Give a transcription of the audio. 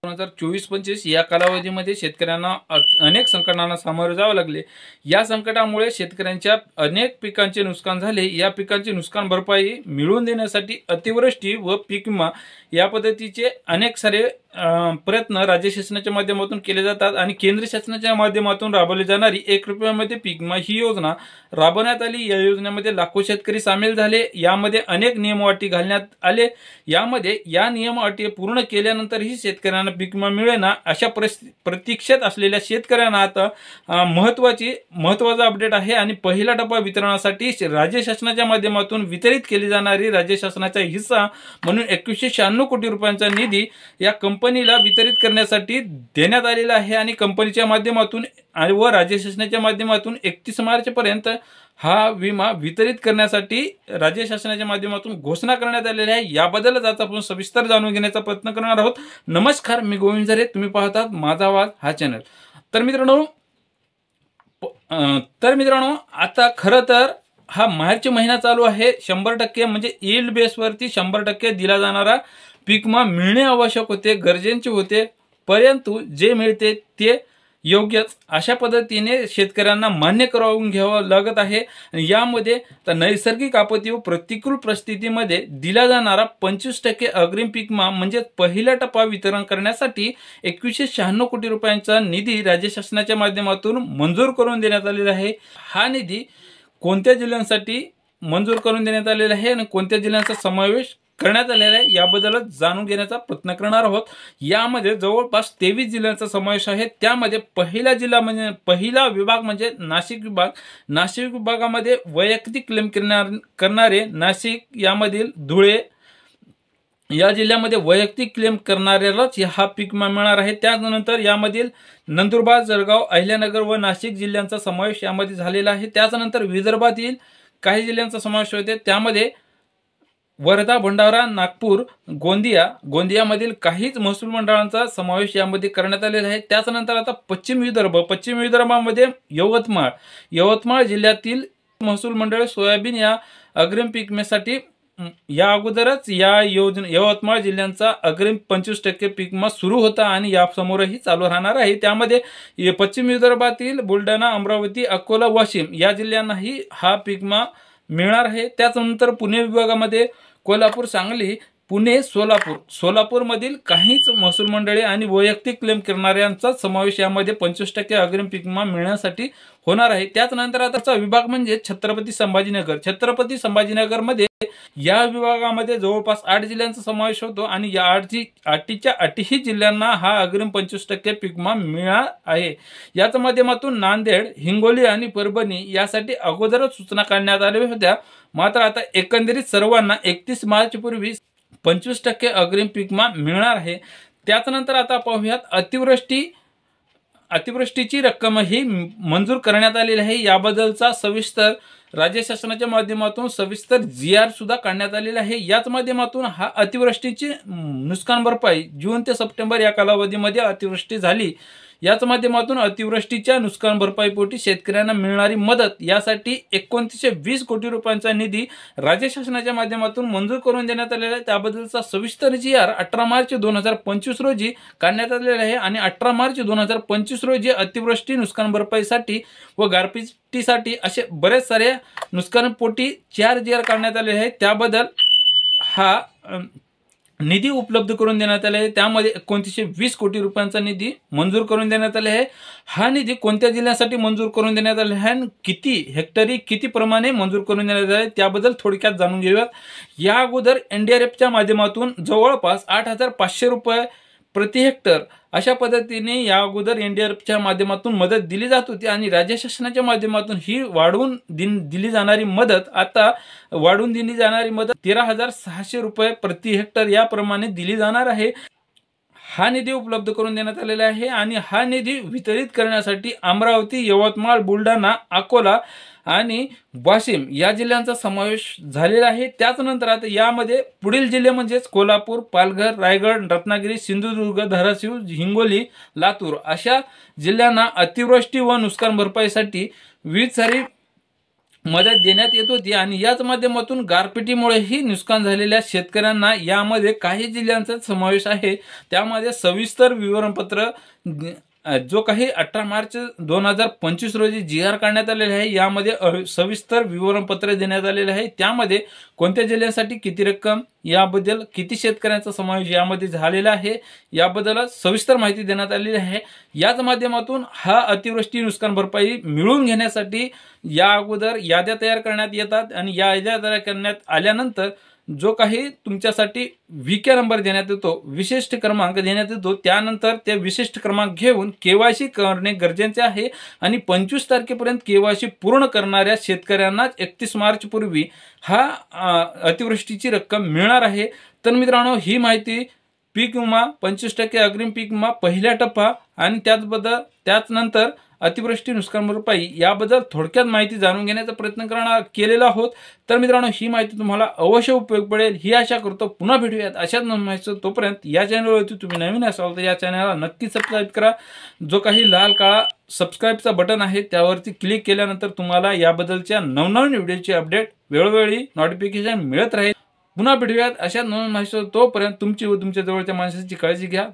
2024-25 या कालावधीमध्ये शेतकऱ्यांना अनेक संकटांना सामोरे जावे लागले। या संकटामुळे शेतकऱ्यांच्या अनेक पिकांचे नुकसान झाले। या पिकांची नुकसान भरपाई मिळवून देण्यासाठी अतिवृष्टी व पीक विमा या पद्धतीचे अनेक सारे प्रयत्न राज्य शासनाच्या माध्यमातून केले जातात आणि केंद्र शासनाच्या माध्यमातून राबवली जाणारी 1 रुपयामध्ये पीक विमा ही योजना राबवण्यात आली। या योजनेमध्ये लाखो शेतकरी सामील झाले। यामध्ये अनेक नियम व अटी घालण्यात आले। यामध्ये या नियम अटी पूर्ण केल्यानंतर ही शेतकऱ्यांना पीक विमा मिळेना अशा प्रतीक्षेत असलेल्या शेतकऱ्यांना आता महत्त्वाचा अपडेट आहे आणि पहिला टप्पा वितरणासाठी राज्य शासनाच्या माध्यमातून वितरित केली जाणारी राज्य शासनाचा हिस्सा म्हणून 2196 कोटी रुपयांचा निधी या कंपनीला वितरित करण्यासाठी देण्यात आलेला आहे आणि कंपनीच्या माध्यमातून व राज्य शासनाच्या माध्यमातून 31 मार्च पर्यंत हा विमा वितरित करण्यासाठी राज्य शासनाच्या माध्यमातून घोषणा करण्यात आलेली आहे। याबद्दलच आज आपण सविस्तर जाणून घेण्याचा प्रयत्न करणार आहोत। नमस्कार, मी गोविंद झरे, तुम्ही पाहतात माझा आवाज हा चॅनल। तर मित्रांनो आता खरं तर हा मार्च महिना चालू आहे। 100% म्हणजे यील्ड बेसवरती 100% दिला जाणारा पीक विमा मिळणे आवश्यक होते, गरजेचे होते, परंतु जे मिळते ते योग्यच अशा पद्धतीने शेतकऱ्यांना मान्य करून घ्यावं लागत आहे। यामध्ये नैसर्गिक आपत्ती व प्रतिकूल परिस्थितीमध्ये दिला जाणारा 25% अग्रिम पीक विमा म्हणजे पहिला टप्पा वितरण करण्यासाठी 2196 कोटी रुपयांचा निधी राज्य शासनाच्या माध्यमातून मंजूर करून देण्यात आलेला आहे। हा निधी कोणत्या जिल्ह्यांसाठी मंजूर करून देण्यात आलेला आहे आणि कोणत्या जिल्ह्यांचा समावेश करण्यात आलेला आहे याबद्दलच जाणून घेण्याचा प्रयत्न करणार आहोत। यामध्ये जवळपास 23 जिल्ह्यांचा समावेश आहे। त्यामध्ये पहिला विभाग म्हणजे नाशिक विभाग। नाशिक विभागामध्ये वैयक्तिक क्लेम करणारे नाशिक, यामधील धुळे या जिल्ह्यामध्ये वैयक्तिक क्लेम करणाऱ्यालाच हा पीक विमा मिळणार आहे। त्यानंतर यामधील नंदुरबार, जळगाव, अहिल्यानगर व नाशिक जिल्ह्यांचा समावेश यामध्ये झालेला आहे। त्यानंतर विदर्भातील काही जिल्ह्यांचा समावेश होते। त्यामध्ये वर्धा, भंडारा, नागपूर, गोंदियामधील काहीच महसूल मंडळांचा समावेश यामध्ये करण्यात आलेला आहे। त्यानंतर आता पश्चिम विदर्भामध्ये यवतमाळ जिल्ह्यातील महसूल मंडळ सोयाबीन या अग्रिम पीक विम्यासाठी या अगोदरच यवतमाळ जिल्ह्यांचा अग्रिम 25% पीक विमा सुरू होता आणि यासमोरही चालू राहणार आहे। त्यामध्ये पश्चिम विदर्भातील बुलढाणा, अमरावती, अकोला, वाशिम या जिल्ह्यांनाही हा पीक विमा मिळणार आहे। त्यानंतर पुणे विभागामध्ये कोल्हापूर, सांगली, पुणे, सोलापूर मधील काहीच महसूल मंडळे आणि वैयक्तिक क्लेम करणाऱ्यांचा समावेश यामध्ये 25% अग्रिम पीक विमा मिळण्यासाठी होणार आहे। त्यानंतर आताचा विभाग म्हणजे छत्रपती संभाजीनगर मध्ये या विभागामध्ये जवळपास 8 जिल्ह्यांचा समावेश होतो आणि या 8ही जिल्ह्यांना हा अग्रिम 25% पीक विमा मिळणार आहे। याच्या माध्यमातून नांदेड, हिंगोली आणि परभणी यासाठी अगोदरच सूचना काढण्यात आल्या होत्या। मात्र आता एकंदरीत सर्वांना 31 मार्च पूर्वी 25% अग्रिम पीक विमा मिळणार आहे। त्यानंतर आता पाहूयात अतिवृष्टीची रक्कम ही मंजूर करण्यात आलेली आहे। याबद्दलचा सविस्तर राज्य शासनाच्या माध्यमातून सविस्तर GR सुद्धा काढण्यात आलेला आहे। याच माध्यमातून हा अतिवृष्टीची नुकसान भरपाई जून ते सप्टेंबर या कालावधीमध्ये अतिवृष्टी झाली, याच माध्यमातून अतिवृष्टीच्या नुकसान भरपाईपोटी शेतकऱ्यांना मिळणारी मदत यासाठी 2920 कोटी रुपयांचा निधी राज्य शासनाच्या माध्यमातून मंजूर करून देण्यात आलेला आहे। त्याबद्दलचा सविस्तर GR 18 मार्च 2025 रोजी काढण्यात आलेला आहे आणि 18 मार्च 2025 रोजी अतिवृष्टी नुकसान भरपाईसाठी व गारपिटीसाठी असे बरेच सारे नुकसानपोटी 4 GR काढण्यात आलेले आहेत। त्याबद्दल हा निधी उपलब्ध करून देण्यात आले आहे। त्यामध्ये 2920 कोटी रुपयांचा निधी मंजूर करून देण्यात आले आहे। हा निधी कोणत्या जिल्ह्यासाठी मंजूर करून देण्यात आले आहे आणि किती प्रमाणे मंजूर करून देण्यात आले त्याबद्दल थोडक्यात जाणून घेऊयात। या अगोदर NDRFच्या माध्यमातून जवळपास 8500 रुपये प्रति हेक्टर अशा पद्धतीने या अगोदर NDRFच्या माध्यमातून मदत दिली जात होती आणि राज्य शासनाच्या माध्यमातून ही वाढवून दिली जाणारी मदत 13,600 रुपये प्रति हेक्टर याप्रमाणे दिली जाणार आहे। हा निधी उपलब्ध करून देण्यात आलेला आहे आणि हा निधी वितरित करण्यासाठी अमरावती, यवतमाळ, बुलढाणा, अकोला आणि वाशिम या जिल्ह्यांचा समावेश झालेला आहे। त्यानंतर आता यामध्ये पुढील जिल्हे म्हणजे कोल्हापूर, पालघर, रायगड, रत्नागिरी, सिंधुदुर्ग, धाराशिव, हिंगोली, लातूर अशा जिल्ह्यांना अतिवृष्टी व नुकसान भरपाईसाठी विविध सारी मदत देण्यात येत होती आणि याच माध्यमातून गारपिटीमुळेही नुकसान झालेल्या शेतकऱ्यांना यामध्ये काही जिल्ह्यांचा समावेश आहे. त्यामध्ये सविस्तर विवरणपत्र जो काही 18 मार्च 2025 रोजी GR काढण्यात आलेले आहे. यामध्ये सविस्तर विवरणपत्र देण्यात आलेले आहे. त्यामध्ये कोणत्या जिल्ह्यांसाठी किती रक्कम, याबद्दल किती शेतकऱ्यांचा समावेश यामध्ये झालेला आहे, याबद्दल सविस्तर माहिती देण्यात आलेली आहे. याच माध्यमातून हा अतिवृष्टी नुकसान भरपाई मिळवून घेण्यासाठी या अगोदर याद्या तयार करण्यात येतात आणि या याद्या तयार करण्यात आल्यानंतर जो काही तुमच्यासाठी VK नंबर देण्यात येतो, विशिष्ट क्रमांक देण्यात येतो, त्यानंतर ते विशिष्ट क्रमांक घेऊन KYC करणे गरजेचे आहे आणि 25 तारखेपर्यंत KYC पूर्ण करणाऱ्या शेतकऱ्यांना 31 मार्च पूर्वी हा अतिवृष्टीची रक्कम मिळणार आहे. तर मित्रांनो, ही माहिती पीक विमा 25% अग्रिम पीक विमा पहिला टप्पा आणि त्याचनंतर अतिवृष्टी नुकसान भरपाई याबद्दल थोडक्यात माहिती जाणून घेण्याचा प्रयत्न केलेला आहोत. तर मित्रांनो, ही माहिती तुम्हाला अवश्य उपयोग पडेल ही आशा करतो. पुन्हा भेटूयात अशाच माहिती. तोपर्यंत या चॅनलवरती तुम्ही नवीन असाल तर या चॅनलला नक्की सबस्क्राईब करा. जो काही लाल काळा सबस्क्राईबचा बटन आहे त्यावरती क्लिक केल्यानंतर तुम्हाला याबद्दलच्या नवनवीन व्हिडिओची अपडेट वेळोवेळी नोटिफिकेशन मिळत राहील. पुन्हा भेटूयात अशा नवीन माहिती. तोपर्यंत तुमची व तुमच्या जवळच्या माणसाची काळजी घ्या.